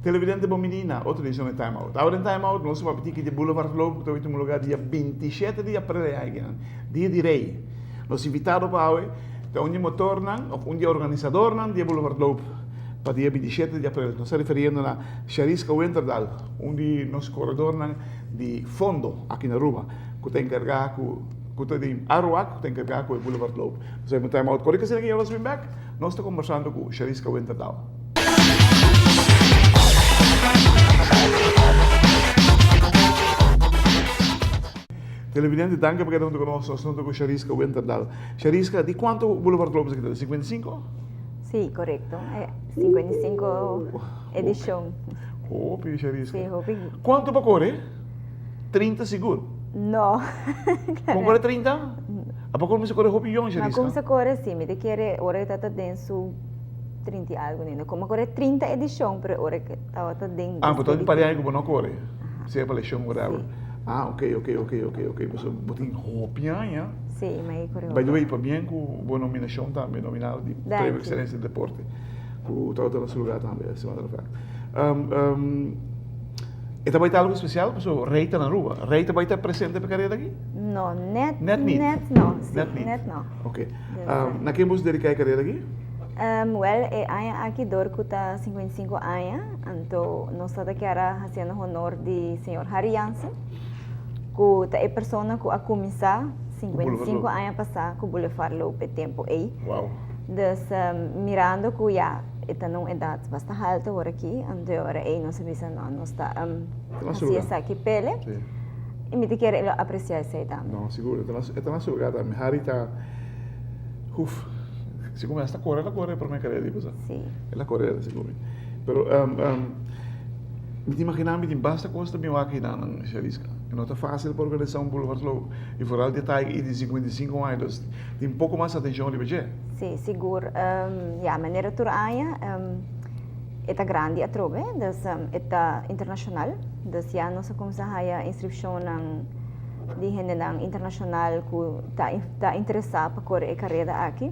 Televidente bom menina, outra edição de Time Out. Agora em Time Out, nós vamos pedir que de Boulevard Globo, que estamos no lugar dia 27 de abril, dia de rei. Nós invitados para hoje, então onde motor, ou onde organizador, dia Boulevard Globo, para dia 27 de abril. Nós estamos referindo a Chariska Winterdal, onde nosso corredor de fundo aqui na Rua, que tem encarregado com de Aruac, que tem encarregado com o Boulevard Globo. Nós vamos Time Out. Quando que será que nós vamos back? Nós estamos conversando com Chariska Winterdal. Televidente, danke perché non conosco, sono con Chariska Winterdal. Chariska, di quanto Boulevard Globo è 55? Sì, corretto. 55 edition. Hopi, Chariska. Sì, hopi. Quanto pa corre? 30 sicuro? No. Con corre 30? A pa corre mi si corre hopi yon, Ma Chariska? come si corre, sì, mi te chiede ora che sta dentro 30 algo, né? Come corre 30 edition, però ora che sta dentro. Ah, portanto pare anche buono corre. Se è per le show whatever. Sì. Ah, ok. Pues botin hopi ya. Sì, ma io corro. By the way, para bien con buena nominación también, nominado de Premio you. Excelencia en Deporte. Con todo el lugar también, as a matter of fact. Esta vai ter algo especial, pessoal, Reita na rua. Reita vai estar presente para carreira aqui? No, net niet. no. Sì, Net niet. net no. Ok. Na quem você dedicar a carreira aqui? Well, aqui dor custa 55 anos, então nós estamos aqui fazendo honor de Sr. Harry Jansen, que é a pessoa que a começar 55 anos passar com o Boulevard Lope tempo aí. Uau. Então, mirando que já está numa idade bastante alta agora aqui, então agora aí nós sabemos não, nós está fazendo essa aqui pele. E me quer apreciar essa idade. Não, seguro, está na sua lugar também. Harry está, se começa a correr para minha carreira, pessoal. Sim. Ela corre, seguro. Pero, me imaginar que basta coisa também aqui na Chariska. Não está fácil para organizar Boulevard Globo. E por all detalhe, de 55 anos, tem um pouco mais atenção de budget. Sim, seguro. A maneira de é grande a trove, é internacional. Já nós começamos a inscrição de gente internacional que está interessada para correr a carreira aqui.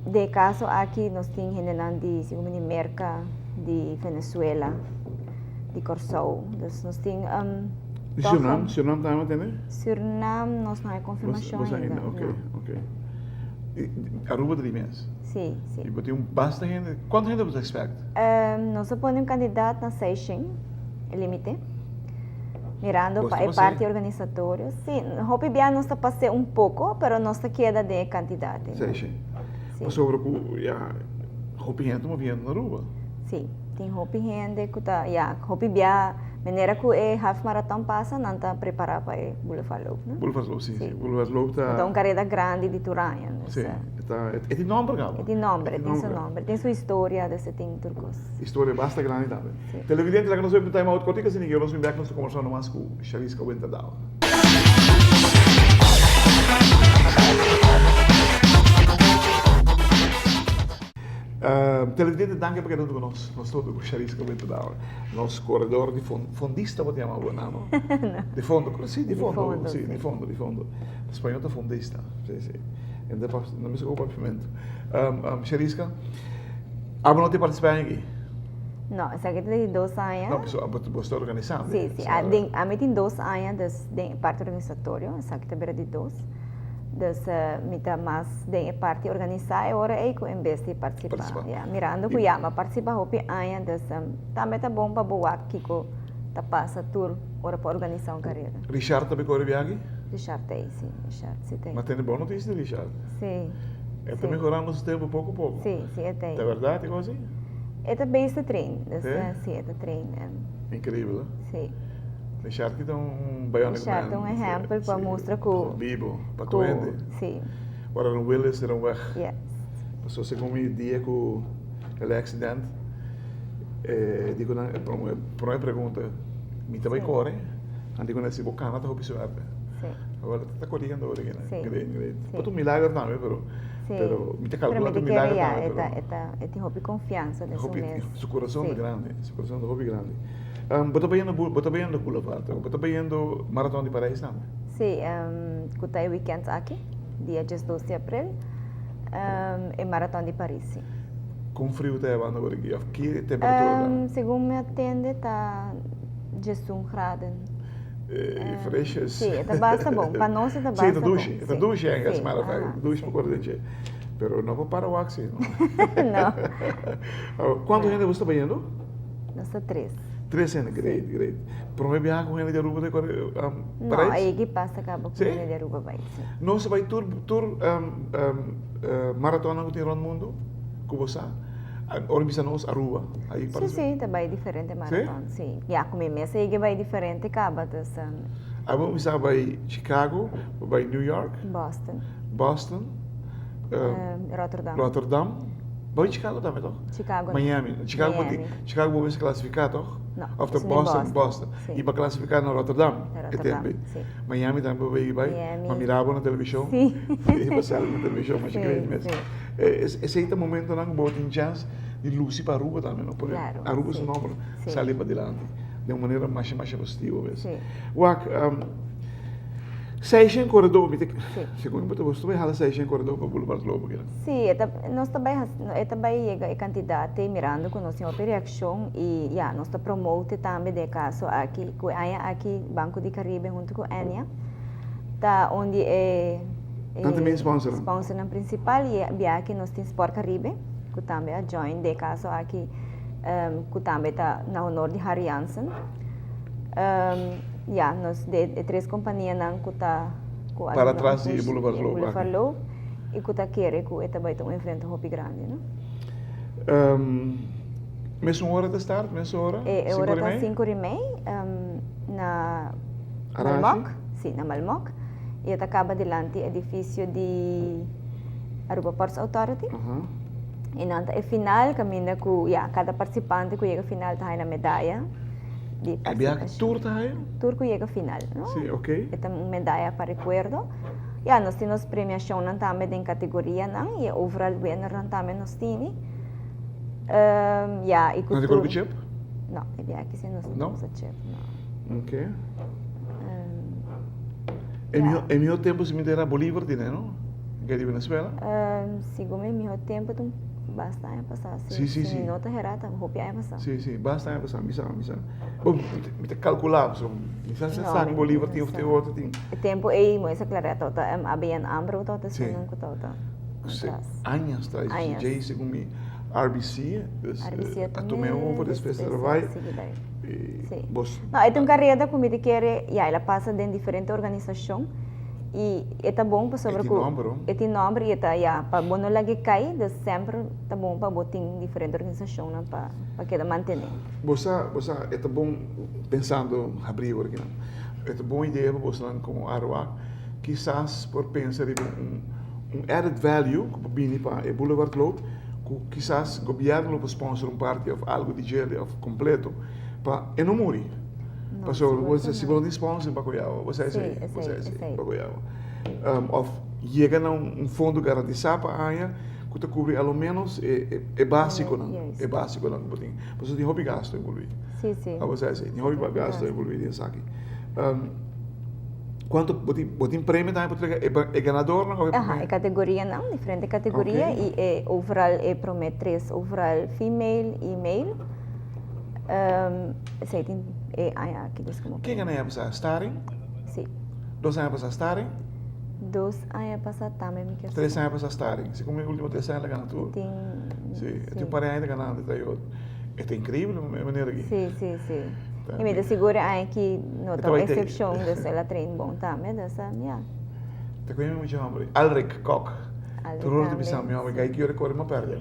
De caso aqui, nós temos gente de América, de Venezuela, de Corsou. Nós temos... Suriname também tem? Suriname, nós não há confirmação ainda. Ok. Aruba de imenso? Sim. E tem basta gente. Quanta gente você espera? Nós podemos candidato na 600, limite. Mirando para a parte organizatória. Sim, hope bem nós está passando um pouco, mas nós está queda de candidato. 600. Mas sobre o que hope gente movendo na Aruba? Sim, tem hope gente que está, hope bem maneira que é half marathon passa, não está preparado para o Boulevard Lobo, né? Boulevard Lobo, sim. Boulevard Lobo está... Então, uma carreira grande de Turanha. Sim, é de nome, Gabo? É de nome, tem seu nome, tem sua história desse tem turcos. História bastante grande também. Televidente, lá que nós vamos time out, cortica se ninguém, nós vamos back, nós estamos conversando mais com Chariska Winterdal. Televidente, danke perché non nós todos com Chariska Winterdal. Nosso corredor de fondista, vou te chamar o nome? De fundo, sim, de fundo. Espanhol é fondista, sim. E depois, não me sei o papiamento. Chariska, não te participar aqui? Não, essa aqui tem 2 anos. Não, pessoal, você está organizando? Sim. A mim tem 2 anos de parte organizatória, essa aqui também é de 2. Então, mais de parte organizar, e agora é que em vez de participar. Mirando que já participa hopi anos, também está bom para boa que está passa tour para organizar uma carreira. Richard também corre viagem? Richard tem. Mas tem boa notícia de Richard? Sim. Ele está melhorando o tempo pouco a pouco? Sim, tem. É verdade, igual assim? Ele bem está treino. Sim, está treino. Incrível, né? Sim. Richard que dá bionic man. Richard é exemplo para mostrar que... Vivo, para tu ende. Sim. Agora no Willis era weg. Yes. Passou segundo o dia com aquele acidente. Digo, por uma pergunta, me também corre. Digo, nesse bocana está observando. Sim. Agora está corriendo ahora, né? Sí. Great. Sí. Pode um milagre também, Sí. pero me te Pero calcula me um te milagre querer também, ya, esta hobby confianza de su Hobby, mes. su corazón Sí. es grande, su corazón es hobby grande. Você está vendo Boulevard, você está vendo Maratón de Paris também? Sí, kutai weekends aquí, día 12 de abril, en Maratón de París. Sí. Com frio está levando agora aqui, que temperatura? Según me atiende, está 11 grados. Frescas. Sí, está bastante bom. Para nós está Sim, bastante bom. está duche, é as malas, ajá, duche sí. para correr. Pero não vou para o axi. No, Quanto gente você está vendo? nós está 3. 3 gente, great. Para mim viajar com gente de Aruba de No, aí que passa acaba com Sim? ele de Aruba vai. Sim. Não se vai tour maratona que tem no mundo, com você? Organiza nós Aruba, aí para Sim, também diferente maratona. Sim. Já com mês aí que vai diferente acaba das Vamos vai Chicago, vai New York, Boston, Rotterdam. Vai Chicago também, toch? Chicago. Miami. Chicago vamos classificar, toch? Não. Of Boston. Sim. E para classificar no Rotterdam. Sim. Miami também vai. Mas mirava na televisão. Sim. E passava na televisão, mas grande mesmo. Esse é o momento não que tem chance de luz para Aruba também, não? Porque Claro. Aruba é um nome sair para adiante. De uma maneira mais positiva mesmo. Sim. Wak, Seishen corredor, segundo você vai falar Seishen corredor para Boulevard Globo aqui. Sim, nós também chega candidato mirando com nossa reação e nós promote também de caso aqui Banco de Caribe junto com a Enia, tá onde também sponsor principal e aqui nós tem Sport Caribe, que também a join de caso aqui que também tá na honor de Harry Jansen. Nós de 3 companhias não que tá para trás de Boulevard Globo e que tá querer que também tem evento hobby grande, não? Mesma hora de start, mesma hora? É hora tá 5h30 na Malmoc, sim, na Malmoc. E acaba delante edifício de Aruba Ports Authority. E não é final, caminha com cada participante que chega final tá na medalha. Havia tour também? Tour que chega final, não? Sim, ok. É uma medalha para recuerdo. Nós temos premiação também em categoria, não? E overall winner também nós temos. E não tem chip? Não, é aqui sim nós não temos chip, não. Ok. Em meu tempo se me dera Bolívar, não? Que é de Venezuela? Segundo em meu tempo, basta passar. Sim. Nota errada, roupa é passar. Sim, basta passar, misa. Bom, me te calcular, so, misa se sabe Bolívar tem outro tem. Tempo aí, mas claro, tota havia ambro tota não que tota. Anos atrás, já segundo me RBC, a tomei over depois ela vai. Sim. Não, é uma carreira que me quer, ela passa em diferentes organizações. E é bom para sobre o nome e para bom não lagi cai de sempre tá bom para botar em diferentes organizações para que manter. Você é bom pensando abrir aqui não. É boa ideia para você como Aruba, quizás por pensar em added value como bini para o Boulevard Globo, quizás o governo para sponsor parte of algo de gel of completo para enumuri. Pastor, você se você sponsor para cuidar, você para cuidar. Of chega a fundo garantizado para a área que te cobre ao menos é básico não, é básico não, porque você tem hobby gasto envolvido. Sim. Você tem hobby gasto envolvido nisso aqui. Quanto botem prêmio também para é ganador não? É categoria não, diferente categoria e overall promete 3 overall female e male. Sei tem aqui desculpa. Quem ganha para starting? Sim. 2 anos para starting? 2 anos para também me quer. 3 anos para starting. Se como o último 3 anos ganhando tudo. Sim. Eu tenho parei ainda ganhando até eu. É incrível a maneira aqui. Sim. E me segura aqui no tal excepção dessa ela treina bom também dessa Te conheço muito homem. Alrik Kok. Terus tu bisa meu gai que eu recordo uma perda.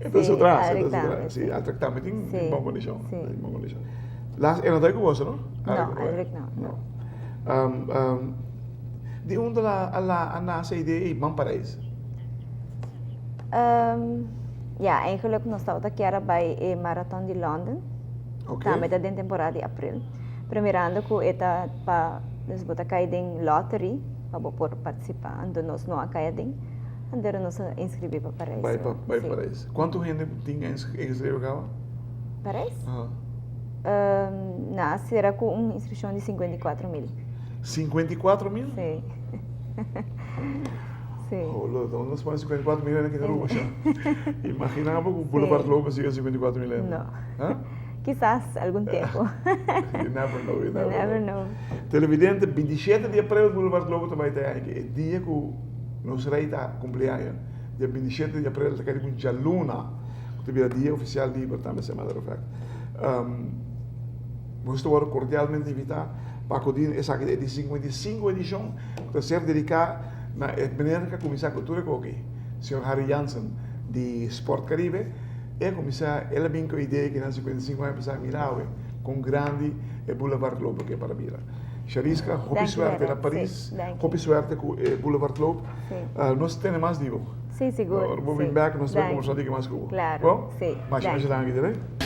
Então se traz, sim, Alrik também tem bom condição, bom condição. Lá eu não tenho você, não? Não, Alrik não. De onde a nossa ideia é bom para isso? Eigenlijk nós estamos aqui bij a Marathon de London. Também está dentro da temporada de abril. Primeirando que está para Dus bota cair em lottery para por participar. Ando nós não a cair em, ando nós inscrever para Paris. Vai para Paris. Quanto gente tinha inscrito cá? Paris? Aham. Será com uma inscrição de 54 mil. 54 mil? Sim. Sim. Oh, onde nós põe 54 mil aqui na rua? Imaginava que o Boulevard Lobo siga 54 mil. Não. Hã? Quizás algum tempo. You never know, you Never know. Televidente, 27 de abril, Boulevard Lobo também tem aqui. É dia que nos rei está cumpleaños. Dia 27 de abril, está com Jaluna. Que teve o dia oficial livre também, se matter of fact. Gosto de cordialmente invitar para acudir essa aqui de 55 edição, que ser dedicada na maneira que começar a cultura aqui. Sr. Harry Jansen, de Sport Caribe, e começar, ela vem com a ideia que nas 55 vai começar a mirar com grande Boulevard Globo que é para mirar. Charisca, hope suerte a Paris, hope suerte com o Boulevard Globo. Nós temos mais digo. Sim, seguro. Moving back, nós temos conversar mais com. Claro, Bom? sim. Mas nós estamos aqui,